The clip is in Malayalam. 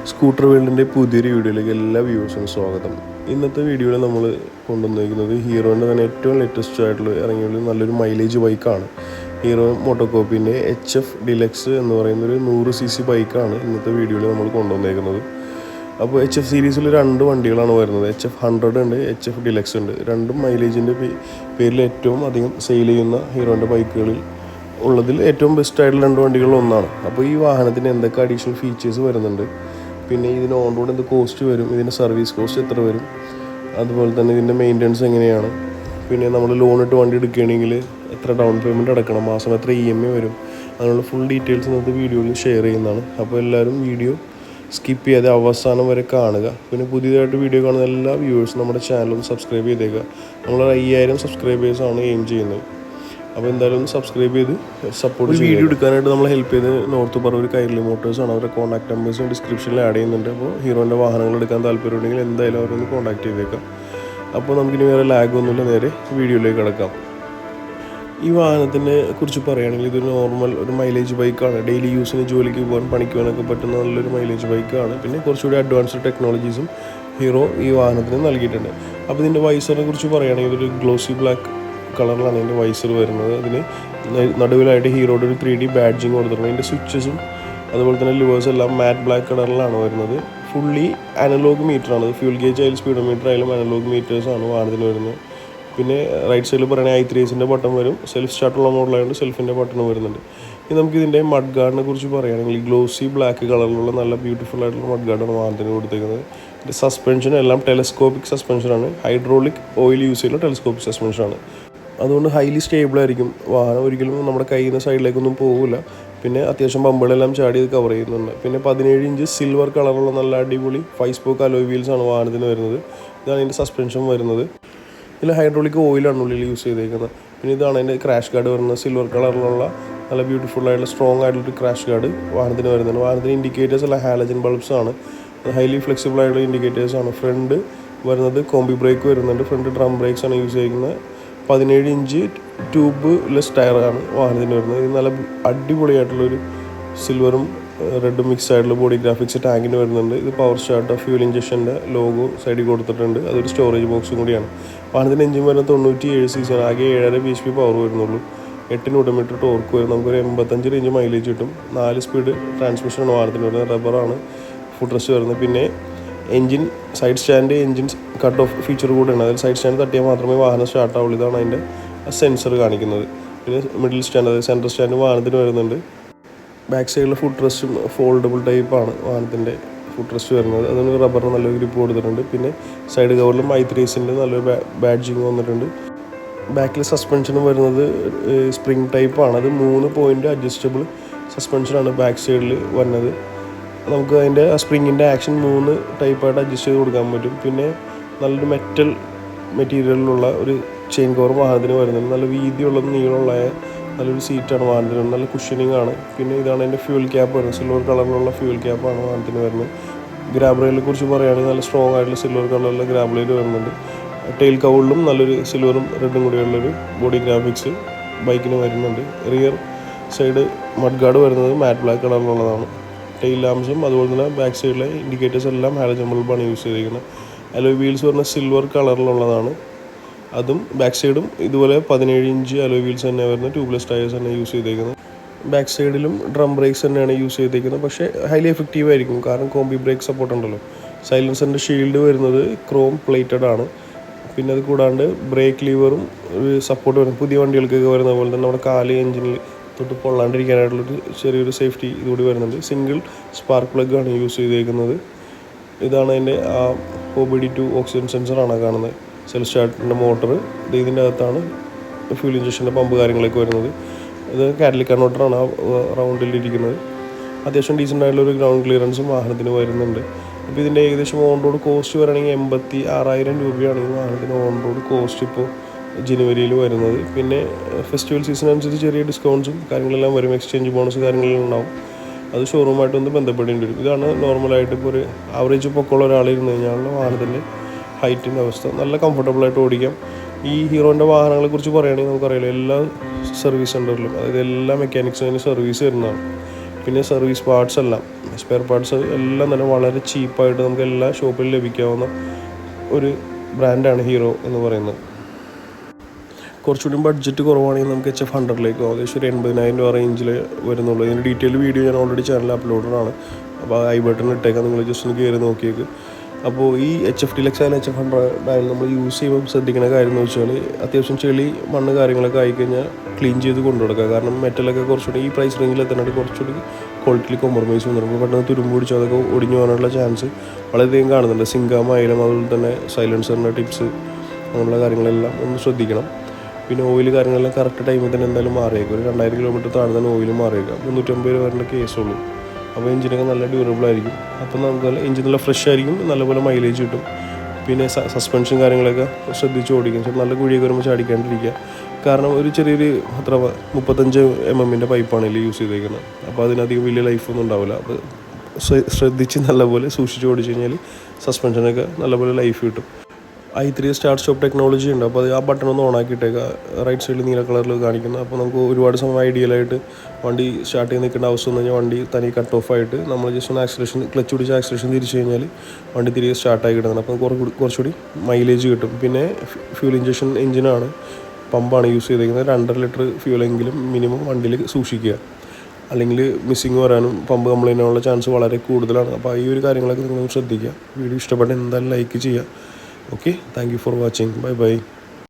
സ്കൂട്ടർ വേൾഡിൻ്റെ പുതിയൊരു വീഡിയോയിലേക്ക് എല്ലാ വ്യൂവേഴ്സിനും സ്വാഗതം. ഇന്നത്തെ വീഡിയോയിൽ നമ്മൾ കൊണ്ടുവന്നിരിക്കുന്നത് ഹീറോൻ്റെ തന്നെ ഏറ്റവും ലേറ്റസ്റ്റ് ആയിട്ടുള്ള ഇറങ്ങിയുള്ള നല്ലൊരു മൈലേജ് ബൈക്കാണ്. ഹീറോ മോട്ടോകോപ്പിൻ്റെ HF ഡിലക്സ് എന്ന് പറയുന്നൊരു 100cc ബൈക്കാണ് ഇന്നത്തെ വീഡിയോയിൽ നമ്മൾ കൊണ്ടുവന്നേക്കുന്നത്. അപ്പോൾ HF സീരീസിൽ രണ്ട് വണ്ടികളാണ് വരുന്നത്. HF 100 ഉണ്ട്, HF ഡിലക്സ് ഉണ്ട്. രണ്ടും മൈലേജിൻ്റെ പേരിൽ ഏറ്റവും അധികം സെയിൽ ചെയ്യുന്ന ഹീറോൻ്റെ ബൈക്കുകളിൽ ഉള്ളതിൽ ഏറ്റവും ബെസ്റ്റ് ആയിട്ടുള്ള രണ്ട് വണ്ടികളിൽ ഒന്നാണ്. അപ്പോൾ ഈ വാഹനത്തിന് എന്തൊക്കെ അഡീഷണൽ ഫീച്ചേഴ്സ് വരുന്നുണ്ട്, പിന്നെ ഇതിന് ഓൺ റോഡ് എന്ത് കോസ്റ്റ് വരും, ഇതിൻ്റെ സർവീസ് കോസ്റ്റ് എത്ര വരും, അതുപോലെ തന്നെ ഇതിൻ്റെ മെയിൻ്റനൻസ് എങ്ങനെയാണ്, പിന്നെ നമ്മൾ ലോൺ ഇട്ട് വണ്ടി എടുക്കുകയാണെങ്കിൽ എത്ര ഡൗൺ പേയ്മെൻറ്റ് അടക്കണം, മാസം എത്ര EMI വരും, അങ്ങനെയുള്ള ഫുൾ ഡീറ്റെയിൽസ് ഇന്നത്തെ വീഡിയോയിൽ ഷെയർ ചെയ്യുന്നതാണ്. അപ്പോൾ എല്ലാവരും വീഡിയോ സ്കിപ്പ് ചെയ്യാതെ അവസാനം വരെ കാണുക. പിന്നെ പുതിയതായിട്ട് വീഡിയോ കാണുന്ന എല്ലാ വ്യൂവേഴ്സും നമ്മുടെ ചാനലും സബ്സ്ക്രൈബ് ചെയ്തേക്കുക. നമ്മൾ 5000 സബ്സ്ക്രൈബേഴ്സാണ് എയിം ചെയ്യുന്നത്. അപ്പോൾ എന്തായാലും സബ്സ്ക്രൈബ് ചെയ്ത് സപ്പോർട്ട് ചെയ്യുക. വീഡിയോ എടുക്കാനായിട്ട് നമ്മൾ ഹെൽപ്പ് ചെയ്ത് നോർത്ത് പറവൂർ കൈരളി മോട്ടോഴ്സാണ്. അവരുടെ കോൺടാക്ട് നമ്പേഴ്സ് ഡിസ്ക്രിപ്ഷനിൽ ആഡ് ചെയ്യുന്നുണ്ട്. അപ്പോൾ ഹീറോൻ്റെ വാഹനങ്ങൾ എടുക്കാൻ താല്പര്യമുണ്ടെങ്കിൽ എന്തായാലും അവരൊന്ന് കോൺടാക്ട് ചെയ്തേക്കാം. അപ്പോൾ നമുക്കിനി വേറെ ലാഗൊന്നുമില്ല, നേരെ വീഡിയോയിലേക്ക് കിടക്കാം. ഈ വാഹനത്തിനെ കുറിച്ച് പറയുകയാണെങ്കിൽ ഇതൊരു നോർമൽ ഒരു മൈലേജ് ബൈക്കാണ്. ഡെയിലി യൂസിന് ജോലിക്ക് പോകാൻ പണിക്ക് പോകാനൊക്കെ പറ്റുന്ന നല്ലൊരു മൈലേജ് ബൈക്കാണ്. പിന്നെ കുറച്ചുകൂടി അഡ്വാൻസ്ഡ് ടെക്നോളജീസും ഹീറോ ഈ വാഹനത്തിന് നൽകിയിട്ടുണ്ട്. അപ്പോൾ ഇതിൻ്റെ വൈസറിനെ കുറിച്ച് പറയുകയാണെങ്കിൽ ഇതൊരു ഗ്ലോസി ബ്ലാക്ക് കളറിലാണ് ഇതിൻ്റെ വൈസർ വരുന്നത്. അതിന് നടുവിലായിട്ട് ഹീറോയുടെ ഒരു 3D ബാഡ്ജിങ് കൊടുത്തിട്ടുണ്ട്. അതിൻ്റെ സ്വിച്ചസും അതുപോലെ തന്നെ ലിവേഴ്സ് എല്ലാം മാറ്റ് ബ്ലാക്ക് കളറിലാണ് വരുന്നത്. ഫുള്ളി അനലോഗ് മീറ്ററാണ്. ഫ്യൂൽ ഗേജ് ആയാലും സ്പീഡോമീറ്റർ ആയാലും അനലോഗ് മീറ്റേഴ്സാണ് വാഹനത്തിന് വരുന്നത്. പിന്നെ റൈറ്റ് സൈഡിൽ പറയുകയാണെങ്കിൽ i3 ബട്ടൺ വരും. സെൽഫ് സ്റ്റാർട്ടുള്ള മോഡലായതുകൊണ്ട് സെൽഫിൻ്റെ ബട്ടൺ വരുന്നുണ്ട്. ഇനി നമുക്കിതിൻ്റെ മഡ് ഗാർഡിനെ കുറിച്ച് പറയുകയാണെങ്കിൽ ഗ്ലോസി ബ്ലാക്ക് കളറിലുള്ള നല്ല ബ്യൂട്ടിഫുൾ ആയിട്ടുള്ള മഡ് ഗാർഡാണ് വാഹനത്തിന് കൊടുത്തേക്കുന്നത്. ഇതിൻ്റെ സസ്പെൻഷൻ എല്ലാം ടെലസ്കോപ്പിക് സസ്പെൻഷനാണ്. ഹൈഡ്രോളിക് ഓയിൽ യൂസ് ചെയ്യുന്ന ടെലസ്കോപ്പിക് സസ്പെൻഷനാണ്. അതുകൊണ്ട് ഹൈലി സ്റ്റേബിൾ ആയിരിക്കും വാഹനം. ഒരിക്കലും നമ്മുടെ കയ്യിൽ നിന്ന് സൈഡിലേക്കൊന്നും പോകില്ല. പിന്നെ അത്യാവശ്യം ബമ്പുകളെല്ലാം ചാടി ഇത് കവർ ചെയ്യുന്നുണ്ട്. പിന്നെ 17 ഇഞ്ച് സിൽവർ കളറുള്ള നല്ല അടിപൊളി 5 സ്പോക്ക് അലോയ് വീൽസാണ് വാഹനത്തിന് വരുന്നത്. ഇതാണ് ഇതിൻ്റെ സസ്പെൻഷൻ വരുന്നത്. ഇതിൽ ഹൈഡ്രോളിക് ഓയിലാണ് ഉള്ളിൽ യൂസ് ചെയ്തേക്കുന്നത്. പിന്നെ ഇതാണ് അതിൻ്റെ ക്രാഷ് ഗാർഡ് വരുന്നത്. സിൽവർ കളറിലുള്ള നല്ല ബ്യൂട്ടിഫുൾ ആയിട്ടുള്ള സ്ട്രോങ് ആയിട്ടുള്ളൊരു ക്രാഷ് ഗാർഡ് വാഹനത്തിന് വരുന്നുണ്ട്. വാഹനത്തിന് ഇൻഡിക്കേറ്റേഴ്സ് എല്ലാം ഹാലജൻ ബൾബ്സ് ആണ്. ഹൈലി ഫ്ലെക്സിബിൾ ആയിട്ടുള്ള ഇൻഡിക്കേറ്റേഴ്സാണ്. ഫ്രണ്ട് വരുന്നത് കോംബി ബ്രേക്ക് വരുന്നുണ്ട്. ഫ്രണ്ട് ഡ്രം ബ്രേക്സ് ആണ് യൂസ് ചെയ്യുന്നത്. 17 ഇഞ്ച് ട്യൂബ് ലെസ് ടയറാണ് വാഹനത്തിന് വരുന്നത്. ഇത് നല്ല അടിപൊളിയായിട്ടുള്ളൊരു സിൽവറും റെഡും മിക്സ് ആയിട്ടുള്ള ബോഡി ഗ്രാഫിക്സ് ടാങ്കിന് വരുന്നുണ്ട്. ഇത് പവർ സ്റ്റാർട്ട് ഫ്യൂൽ ഇഞ്ചക്ഷൻ്റെ ലോഗോ സൈഡിൽ കൊടുത്തിട്ടുണ്ട്. അതൊരു സ്റ്റോറേജ് ബോക്സും കൂടിയാണ്. വാഹനത്തിൻ്റെ എഞ്ചിൻ വരുന്നത് 97 cc ആണ്. ആകെ 7.5 bhp പവർ വരുന്നുള്ളൂ. 8 Nm ടോർക്ക് വരും. നമുക്കൊരു 85 റേഞ്ച് മൈലേജ് കിട്ടും. 4 സ്പീഡ് ട്രാൻസ്മിഷനാണ് വാഹനത്തിന് വരുന്നത്. റബ്ബറാണ് ഫുഡ് റെസ്റ്റ് വരുന്നത്. പിന്നെ engine side stand engine cut off feature കൂടെയാണ്. അതിൽ സൈഡ് സ്റ്റാൻഡ് തട്ടിയാൽ മാത്രമേ വാഹനം സ്റ്റാർട്ട് ആവുള്ളൂ. ഇതാണ് അതിൻ്റെ സെൻസർ കാണിക്കുന്നത്. പിന്നെ മിഡിൽ സ്റ്റാൻഡ്, അതായത് സെൻട്രൽ സ്റ്റാൻഡ് വാഹനത്തിന് വരുന്നുണ്ട്. ബാക്ക് സൈഡിൽ ഫുഡ് റെസ്റ്റും ഫോൾഡബിൾ ടൈപ്പാണ് വാഹനത്തിൻ്റെ ഫുഡ് റെസ്റ്റ് വരുന്നത്. അതിന് റബ്ബറിന് നല്ലൊരു ഗ്രിപ്പ് കൊടുത്തിട്ടുണ്ട്. പിന്നെ സൈഡ് കവറിലും i3 നല്ലൊരു ബാഡ്ജിങ് വന്നിട്ടുണ്ട്. ബാക്കിൽ സസ്പെൻഷനും വരുന്നത് സ്പ്രിങ് ടൈപ്പാണ്. അത് 3 പോയിൻ്റ് അഡ്ജസ്റ്റബിൾ സസ്പെൻഷനാണ് ബാക്ക് സൈഡിൽ വരുന്നത്. നമുക്ക് അതിൻ്റെ സ്പ്രിങ്ങിൻ്റെ ആക്ഷൻ 3 ടൈപ്പായിട്ട് അഡ്ജസ്റ്റ് ചെയ്ത് കൊടുക്കാൻ പറ്റും. പിന്നെ നല്ലൊരു മെറ്റൽ മെറ്റീരിയലിലുള്ള ഒരു ചെയിൻ കവർ വാഹനത്തിന് വരുന്നുണ്ട്. നല്ല വീതിയുള്ള നീളമുള്ള നല്ലൊരു സീറ്റാണ് വാഹനത്തിന്. നല്ല കുഷനിങ് ആണ്. പിന്നെ ഇതാണ് അതിൻ്റെ ഫ്യൂൽ ക്യാപ്പ് വരുന്നത്. സിൽവർ കളറിലുള്ള ഫ്യൂൽ ക്യാപ്പാണ് വാഹനത്തിന് വരുന്നത്. ഗ്രാബ് റെയിലിനെ കുറിച്ച് പറയുകയാണെങ്കിൽ നല്ല സ്ട്രോങ് ആയിട്ടുള്ള സിൽവർ കളറിലുള്ള ഗ്രാബ് റെയിൽ വരുന്നുണ്ട്. ടെയിൽ കൗളിലും നല്ലൊരു സിൽവറും റെഡും കൂടിയുള്ളൊരു ബോഡി ഗ്രാഫിക്സ് ബൈക്കിന് വരുന്നുണ്ട്. റിയർ സൈഡ് മഡ് ഗാർഡ് വരുന്നത് മാറ്റ് ബ്ലാക്ക് കളറിലുള്ളതാണ്. ടെയിൽ ലാംപ്സും അതുപോലെ തന്നെ ബാക്ക് സൈഡിലെ ഇൻഡിക്കേറ്റേഴ്സ് എല്ലാം ഹാലജൻ ബൾബാണ് യൂസ് ചെയ്തിരിക്കുന്നത്. അലോയ് വീൽസ് പറഞ്ഞ സിൽവർ കളറിലുള്ളതാണ്. അതും ബാക്ക് സൈഡും ഇതുപോലെ 17 ഇഞ്ച് അലോയ് വീൽസ് തന്നെ വരുന്ന ട്യൂബ്ലെസ് ടയേഴ്സ് തന്നെ യൂസ് ചെയ്തേക്കുന്നത്. ബാക്ക് സൈഡിലും ഡ്രം ബ്രേക്സ് തന്നെയാണ് യൂസ് ചെയ്തേക്കുന്നത്. പക്ഷേ ഹൈലി എഫക്റ്റീവ് ആയിരിക്കും, കാരണം കോംബി ബ്രേക്ക് സപ്പോർട്ട് ഉണ്ടല്ലോ. സൈലൻസറിൻ്റെ ഷീൽഡ് വരുന്നത് ക്രോം പ്ലേറ്റഡ് ആണ്. പിന്നെ അത് കൂടാണ്ട് ബ്രേക്ക് ലീവറും ഒരു സപ്പോർട്ട് വരും. പുതിയ വണ്ടികൾക്കൊക്കെ വരുന്ന പോലെ തന്നെ നമ്മുടെ കാല് എഞ്ചിനിൽ തൊട്ട് പൊള്ളാണ്ടിരിക്കാനായിട്ടുള്ളൊരു ചെറിയൊരു സേഫ്റ്റി ഇതുകൂടി വരുന്നുണ്ട്. സിംഗിൾ സ്പാർക്ക് പ്ലഗ് ആണ് യൂസ് ചെയ്തേക്കുന്നത്. ഇതാണ് അതിൻ്റെ OBD2 ഓക്സിജൻ സെൻസറാണ് കാണുന്നത്. സെൽഫ് സ്റ്റാർട്ടിൻ്റെ മോട്ടർ ഇതിൻ്റെ അകത്താണ് ഫ്യൂൽ ഇഞ്ചക്ഷൻ്റെ പമ്പ് കാര്യങ്ങളൊക്കെ വരുന്നത്. ഇത് കാറ്റലിക് കൺവെർട്ടറാണ് റൗണ്ടിലിരിക്കുന്നത്. അത്യാവശ്യം ഡീസൻ്റ് ആയിട്ടുള്ളൊരു ഗ്രൗണ്ട് ക്ലിയറൻസും വാഹനത്തിന് വരുന്നുണ്ട്. അപ്പോൾ ഇതിൻ്റെ ഏകദേശം ഓൺ റോഡ് കോസ്റ്റ് പറയുകയാണെങ്കിൽ 86,000 രൂപയാണ് ഈ വാഹനത്തിന് ഓൺ റോഡ് കോസ്റ്റ് ഇപ്പോൾ ജനുവരിയിൽ വരുന്നത്. പിന്നെ ഫെസ്റ്റിവൽ സീസൺ അനുസരിച്ച് ചെറിയ ഡിസ്കൗണ്ട്സും കാര്യങ്ങളെല്ലാം വരും. എക്സ്ചേഞ്ച് ബോണസ് കാര്യങ്ങളെല്ലാം ഉണ്ടാവും. അത് ഷോറൂമായിട്ടൊന്ന് ബന്ധപ്പെടേണ്ടി വരും. ഇതാണ് നോർമലായിട്ട് ഇപ്പോൾ ഒരു ആവറേജ് പൊക്കമുള്ള ഒരാളിരുന്ന് കഴിഞ്ഞാലുള്ള വാഹനത്തിൻ്റെ ഹൈറ്റിൻ്റെ അവസ്ഥ. നല്ല കംഫർട്ടബിളായിട്ട് ഓടിക്കാം. ഈ ഹീറോൻ്റെ വാഹനങ്ങളെ കുറിച്ച് പറയുകയാണെങ്കിൽ നമുക്കറിയാലോ, എല്ലാ സർവീസ് സെൻ്ററിലും, അതായത് എല്ലാ മെക്കാനിക്സിനും സർവീസ് വരുന്നതാണ്. പിന്നെ സർവീസ് പാർട്സ് എല്ലാം സ്പെയർ പാർട്സ് എല്ലാം തന്നെ വളരെ ചീപ്പായിട്ട് നമുക്ക് എല്ലാ ഷോപ്പിലും ലഭിക്കാവുന്ന ഒരു ബ്രാൻഡാണ് ഹീറോ എന്ന് പറയുന്നത്. കുറച്ചുകൂടി ബഡ്ജറ്റ് കുറവാണെങ്കിൽ നമുക്ക് HF100ലേക്ക് ഏകദേശം ഒരു 80,000 രൂപ റേഞ്ചിൽ വരുന്നുള്ളൂ. ഇതിൻ്റെ ഡീറ്റെയിൽ വീഡിയോ ഞാൻ ഓൾറെഡി ചാനൽ അപ്ലോഡാണ്. അപ്പോൾ ഐ ബട്ടൺ ഇട്ടേക്കാം, നിങ്ങൾ ജസ്റ്റ് ഒന്ന് കയറി നോക്കിയേക്ക്. അപ്പോൾ ഈ HF Deluxe ആയാലും HF100 ആയാലും നമ്മൾ യൂസ് ചെയ്യുമ്പോൾ ശ്രദ്ധിക്കുന്ന കാര്യം എന്ന് വെച്ചാൽ അത്യാവശ്യം ചെളി മണ്ണ് കാര്യങ്ങളൊക്കെ ആയിക്കഴിഞ്ഞാൽ ക്ലീൻ ചെയ്ത് കൊണ്ടുകൊടുക്കുക. കാരണം മെറ്റലൊക്കെ കുറച്ചുകൂടി ഈ പ്രൈസ് റേഞ്ചിൽ എത്താനായിട്ട് കുറച്ചുകൂടി ക്വാളിറ്റിയിൽ കോംപ്രമൈസ് വന്നിട്ടുണ്ട്. പെട്ടെന്ന് തുരുമ്പ് പിടിച്ച് അതൊക്കെ ഒടിഞ്ഞു പോകാനുള്ള ചാൻസ് വളരെയധികം കാണുന്നുണ്ട്. സിങ്കാമ ആയാലും അതുപോലെ തന്നെ സൈലൻസറിൻ്റെ ടിപ്സ് അങ്ങനെയുള്ള കാര്യങ്ങളെല്ലാം ഒന്ന് ശ്രദ്ധിക്കണം. പിന്നെ ഓയിൽ കാര്യങ്ങളെല്ലാം കറക്റ്റ് ടൈമിൽ തന്നെ എന്തായാലും മാറിയേക്കും. ഒരു 2000 കിലോമീറ്റർ താഴെ തന്നെ ഓയിൽ മാറിയേക്കാം. 350 രൂപ വരേണ്ട കേസുള്ളൂ. അപ്പോൾ എഞ്ചിനൊക്കെ നല്ല ഡ്യൂറബിൾ ആയിരിക്കും. അപ്പോൾ നമുക്ക് എഞ്ചിൻ നല്ല ഫ്രഷ് ആയിരിക്കും, നല്ലപോലെ മൈലേജ് കിട്ടും. പിന്നെ സസ്പെൻഷൻ കാര്യങ്ങളൊക്കെ ശ്രദ്ധിച്ച് ഓടിക്കും. നല്ല കുഴിയൊക്കെ വരുമ്പോൾ ചാടിക്കാണ്ടിരിക്കുക. കാരണം ഒരു ചെറിയൊരു 35 mm പൈപ്പാണ് ഇതിൽ യൂസ് ചെയ്തേക്കുന്നത്. അപ്പോൾ അതിനധികം വലിയ ലൈഫൊന്നും ഉണ്ടാവില്ല. അപ്പോൾ ശ്രദ്ധിച്ച് നല്ലപോലെ സൂക്ഷിച്ച് ഓടിച്ച് കഴിഞ്ഞാൽ സസ്പെൻഷനൊക്കെ നല്ലപോലെ ലൈഫ് കിട്ടും. i3 സ്റ്റാർട്ട് സ്റ്റോപ്പ് ടെക്നോളജി ഉണ്ട്. അപ്പോൾ അത് ആ ബട്ടൺ ഒന്ന് ഓൺ ആക്കിയിട്ടേക്കുക. റൈറ്റ് സൈഡിൽ നീല കളറിൽ കാണിക്കുന്നത്. അപ്പോൾ നമുക്ക് ഒരുപാട് സമയം ഐഡിയലായിട്ട് വണ്ടി സ്റ്റാർട്ട് ചെയ്ത് നിൽക്കേണ്ട ആവശ്യം വന്നു കഴിഞ്ഞാൽ വണ്ടി തനി കട്ട് ഓഫ് ആയിട്ട് നമ്മൾ ജസ്റ്റ് ഒന്ന് ആക്സിലേഷൻ ക്ലച്ച് പിടിച്ച് ആക്സിലേഷൻ തിരിച്ചു കഴിഞ്ഞാൽ വണ്ടി തിരികെ സ്റ്റാർട്ടായി കിട്ടുന്നത്. അപ്പോൾ കുറച്ചുകൂടി മൈലേജ് കിട്ടും. പിന്നെ ഫ്യൂൽ ഇഞ്ചക്ഷൻ എഞ്ചിനാണ്, പമ്പാണ് യൂസ് ചെയ്തിരിക്കുന്നത്. 2.5 ലിറ്റർ ഫ്യൂലെങ്കിലും മിനിമം വണ്ടിയിൽ സൂക്ഷിക്കുക, അല്ലെങ്കിൽ മിസ്സിങ് വരാനും പമ്പ് കംപ്ലൈൻ്റ് ആവാനുള്ള ചാൻസ് വളരെ കൂടുതലാണ്. അപ്പോൾ ഈ ഒരു കാര്യങ്ങളൊക്കെ നിങ്ങൾ ശ്രദ്ധിക്കുക. വീഡിയോ ഇഷ്ടപ്പെട്ട എന്തായാലും ലൈക്ക് ചെയ്യുക. Okay, thank you for watching. Bye bye.